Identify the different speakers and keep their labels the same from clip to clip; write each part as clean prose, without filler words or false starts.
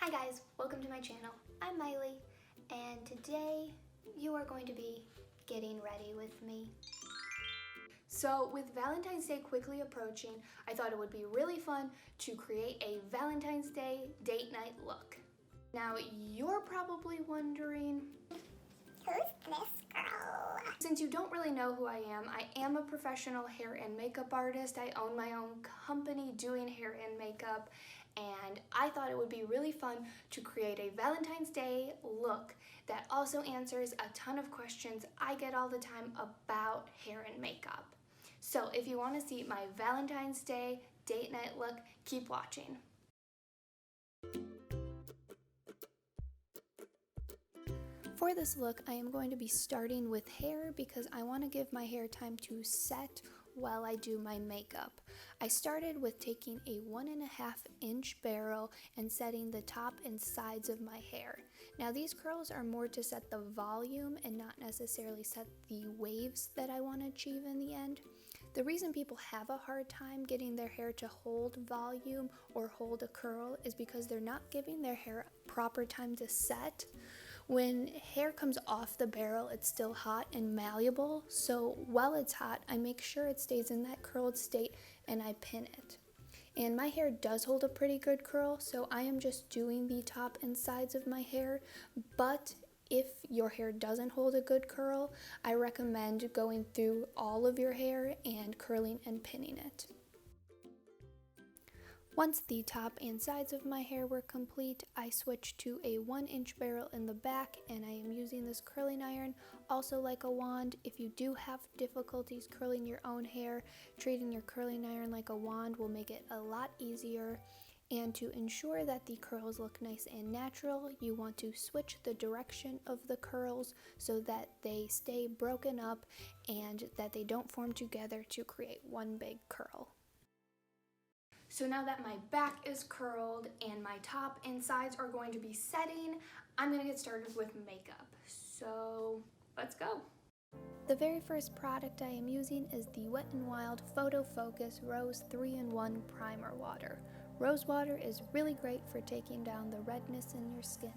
Speaker 1: Hi guys, welcome to my channel. I'm Miley, and today you are going to be getting ready with me. So with Valentine's Day quickly approaching, I thought it would be really fun to create a Valentine's Day date night look. Now you're probably wondering,
Speaker 2: who's this girl?
Speaker 1: Since you don't really know who I am a professional hair and makeup artist. I own my own company doing hair and makeup, and I thought it would be really fun to create a Valentine's Day look that also answers a ton of questions I get all the time about hair and makeup. So if you want to see my Valentine's Day date night look, keep watching. For this look, I am going to be starting with hair because I want to give my hair time to set while I do my makeup. I started with taking a 1.5 inch barrel and setting the top and sides of my hair. Now these curls are more to set the volume and not necessarily set the waves that I want to achieve in the end. The reason people have a hard time getting their hair to hold volume or hold a curl is because they're not giving their hair proper time to set. When hair comes off the barrel, it's still hot and malleable, so while it's hot, I make sure it stays in that curled state and I pin it. And my hair does hold a pretty good curl, so I am just doing the top and sides of my hair, but if your hair doesn't hold a good curl, I recommend going through all of your hair and curling and pinning it. Once the top and sides of my hair were complete, I switched to a 1 inch barrel in the back, and I am using this curling iron, also like a wand. If you do have difficulties curling your own hair, treating your curling iron like a wand will make it a lot easier. And to ensure that the curls look nice and natural, you want to switch the direction of the curls so that they stay broken up and that they don't form together to create one big curl. So now that my back is curled and my top and sides are going to be setting, I'm going to get started with makeup. So let's go. The very first product I am using is the Wet n Wild Photo Focus Rose 3-in-1 Primer Water. Rose water is really great for taking down the redness in your skin.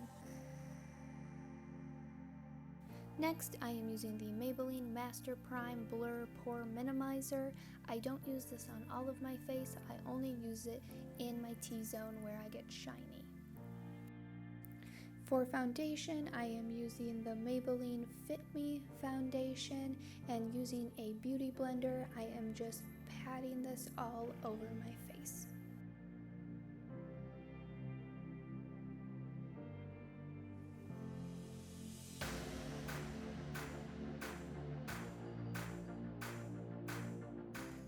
Speaker 1: Next, I am using the Maybelline Master Prime Blur Pore Minimizer. I don't use this on all of my face, I only use it in my T-zone where I get shiny. For foundation, I am using the Maybelline Fit Me foundation, and using a beauty blender, I am just patting this all over my face.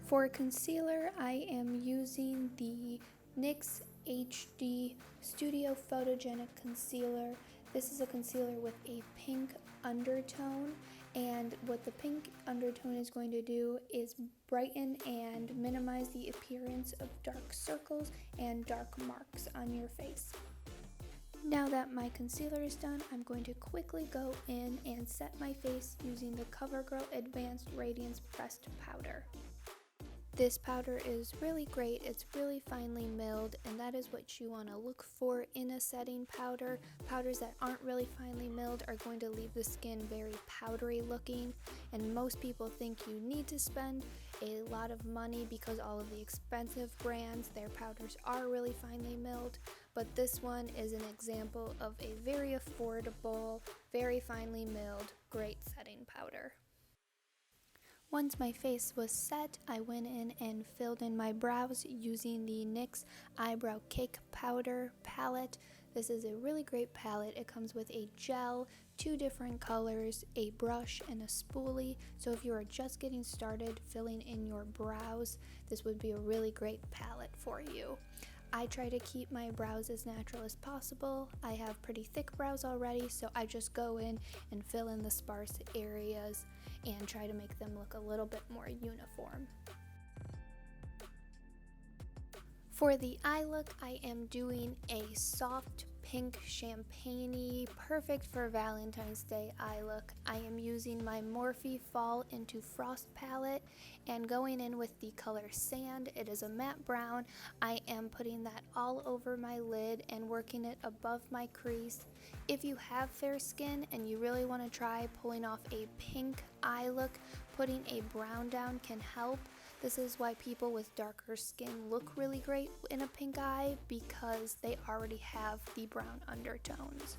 Speaker 1: For concealer, I am using the NYX HD Studio Photogenic Concealer. This is a concealer with a pink undertone, and what the pink undertone is going to do is brighten and minimize the appearance of dark circles and dark marks on your face. Now that my concealer is done, I'm going to quickly go in and set my face using the CoverGirl Advanced Radiance Pressed Powder. This powder is really great, it's really finely milled, and that is what you want to look for in a setting powder. Powders that aren't really finely milled are going to leave the skin very powdery looking, and most people think you need to spend a lot of money because all of the expensive brands, their powders are really finely milled, but this one is an example of a very affordable, very finely milled, great setting powder. Once my face was set, I went in and filled in my brows using the NYX Eyebrow Cake Powder palette. This is a really great palette. It comes with a gel, 2 different colors, a brush, and a spoolie. So if you are just getting started filling in your brows, this would be a really great palette for you. I try to keep my brows as natural as possible. I have pretty thick brows already, so I just go in and fill in the sparse areas and try to make them look a little bit more uniform. For the eye look, I am doing a soft pink champagne-y, perfect for Valentine's Day eye look. I am using my Morphe Fall into Frost palette and going in with the color Sand. It is a matte brown. I am putting that all over my lid and working it above my crease. If you have fair skin and you really want to try pulling off a pink eye look, putting a brown down can help. This is why people with darker skin look really great in a pink eye, because they already have the brown undertones.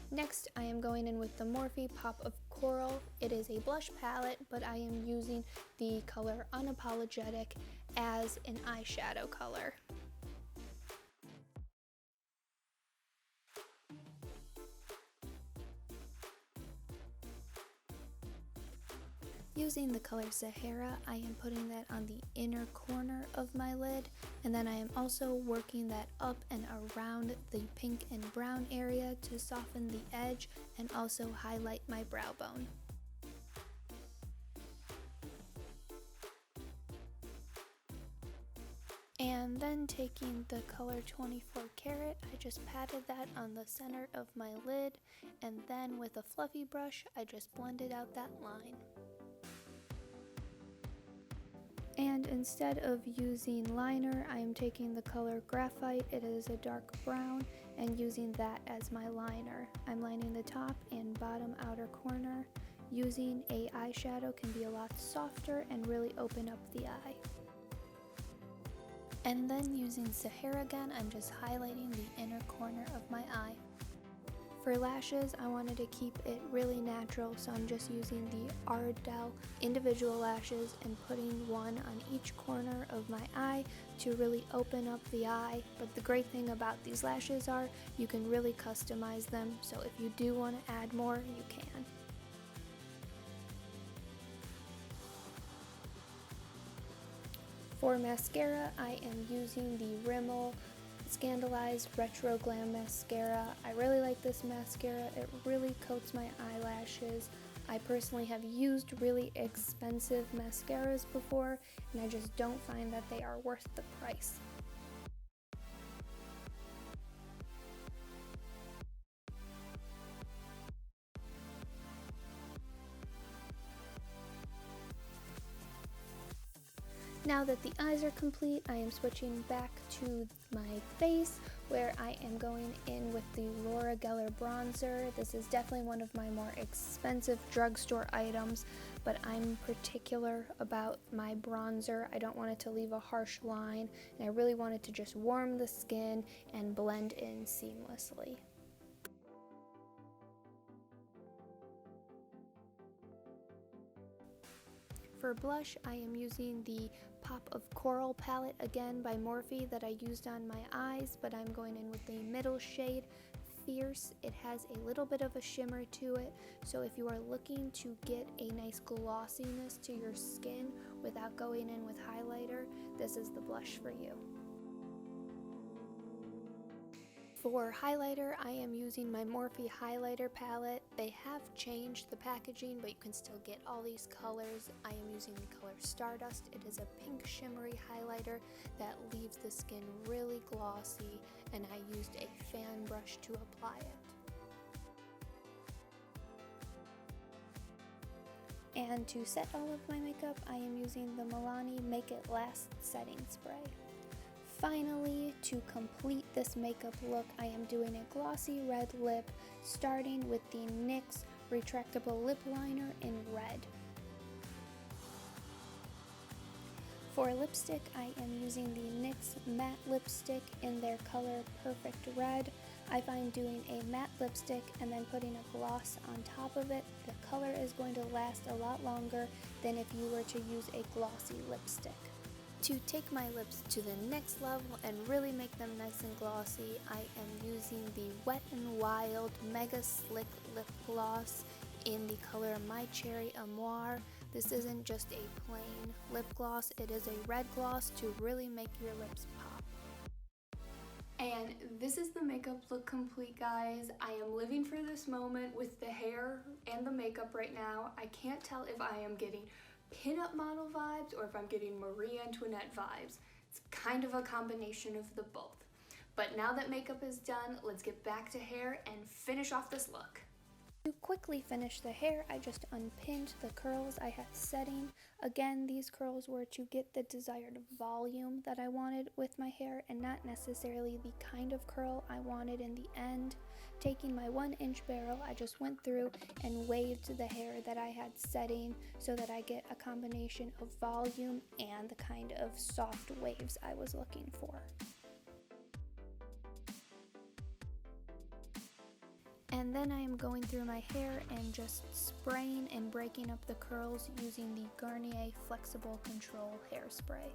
Speaker 1: Next, I am going in with the Morphe Pop of Coral. It is a blush palette, but I am using the color Unapologetic as an eyeshadow color. Using the color Sahara, I am putting that on the inner corner of my lid, and then I am also working that up and around the pink and brown area to soften the edge and also highlight my brow bone. And then taking the color 24 Karat, I just patted that on the center of my lid, and then with a fluffy brush, I just blended out that line. And instead of using liner, I am taking the color Graphite. It is a dark brown, and using that as my liner. I'm lining the top and bottom outer corner. Using a eyeshadow can be a lot softer and really open up the eye. And then using Sahara again, I'm just highlighting the inner corner of my eye. For lashes, I wanted to keep it really natural, so I'm just using the Ardell individual lashes and putting one on each corner of my eye to really open up the eye. But the great thing about these lashes are you can really customize them, so if you do want to add more, you can. For mascara, I am using the Rimmel Scandalized Retro Glam Mascara. I really like this mascara. It really coats my eyelashes. I personally have used really expensive mascaras before, and I just don't find that they are worth the price. Now that the eyes are complete, I am switching back to my face, where I am going in with the Laura Geller bronzer. This is definitely one of my more expensive drugstore items, but I'm particular about my bronzer. I don't want it to leave a harsh line, and I really want it to just warm the skin and blend in seamlessly. For blush, I am using the Pop of Coral palette again by Morphe that I used on my eyes, but I'm going in with the middle shade, Fierce. It has a little bit of a shimmer to it, so if you are looking to get a nice glossiness to your skin without going in with highlighter, this is the blush for you. For highlighter, I am using my Morphe highlighter palette. They have changed the packaging, but you can still get all these colors. I am using the color Stardust. It is a pink shimmery highlighter that leaves the skin really glossy, and I used a fan brush to apply it. And to set all of my makeup, I am using the Milani Make It Last setting spray. Finally, to complete this makeup look, I am doing a glossy red lip, starting with the NYX retractable lip liner in red. For lipstick, I am using the NYX matte lipstick in their color Perfect Red. I find doing a matte lipstick and then putting a gloss on top of it, the color is going to last a lot longer than if you were to use a glossy lipstick. To take my lips to the next level and really make them nice and glossy, I am using the Wet n Wild Mega Slick Lip Gloss in the color My Cherry Amour. This isn't just a plain lip gloss, it is a red gloss to really make your lips pop. And this is the makeup look complete, guys. I am living for this moment with the hair and the makeup right now. I can't tell if I am getting pin-up model vibes or if I'm getting Marie Antoinette vibes. It's kind of a combination of the both.
Speaker 3: But now that makeup is done, let's get back to hair and finish off this look.
Speaker 1: To quickly finish the hair, I just unpinned the curls I had setting. Again, these curls were to get the desired volume that I wanted with my hair and not necessarily the kind of curl I wanted in the end. Taking my 1-inch barrel, I just went through and waved the hair that I had setting so that I get a combination of volume and the kind of soft waves I was looking for. And then I am going through my hair and just spraying and breaking up the curls using the Garnier Flexible Control Hairspray.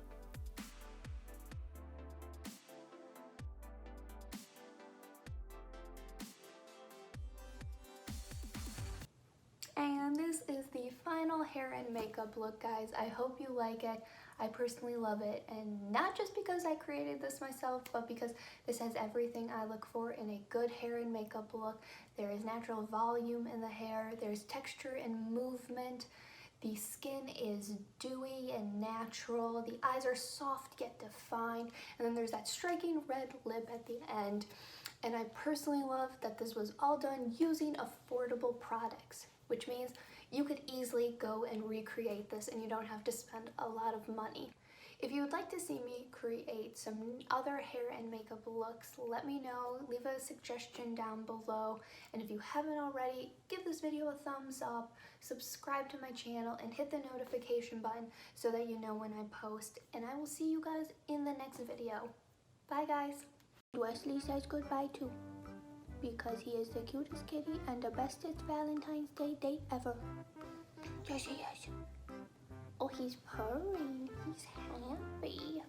Speaker 3: And this is the final hair and makeup look, guys. I hope you like it. I personally love it, and not just because I created this myself, but because this has everything I look for in a good hair and makeup look. There is natural volume in the hair, there's texture and movement, the skin is dewy and natural, the eyes are soft yet defined, and then there's that striking red lip at the end. And I personally love that this was all done using affordable products, which means you could easily go and recreate this and you don't have to spend a lot of money. If you would like to see me create some other hair and makeup looks, let me know. Leave a suggestion down below. And if you haven't already, give this video a thumbs up, subscribe to my channel, and hit the notification button so that you know when I post. And I will see you guys in the next video. Bye, guys.
Speaker 1: Wesley says goodbye too, because he is the cutest kitty and the bestest Valentine's Day date ever. Yes, he is. Oh, he's purring. He's happy.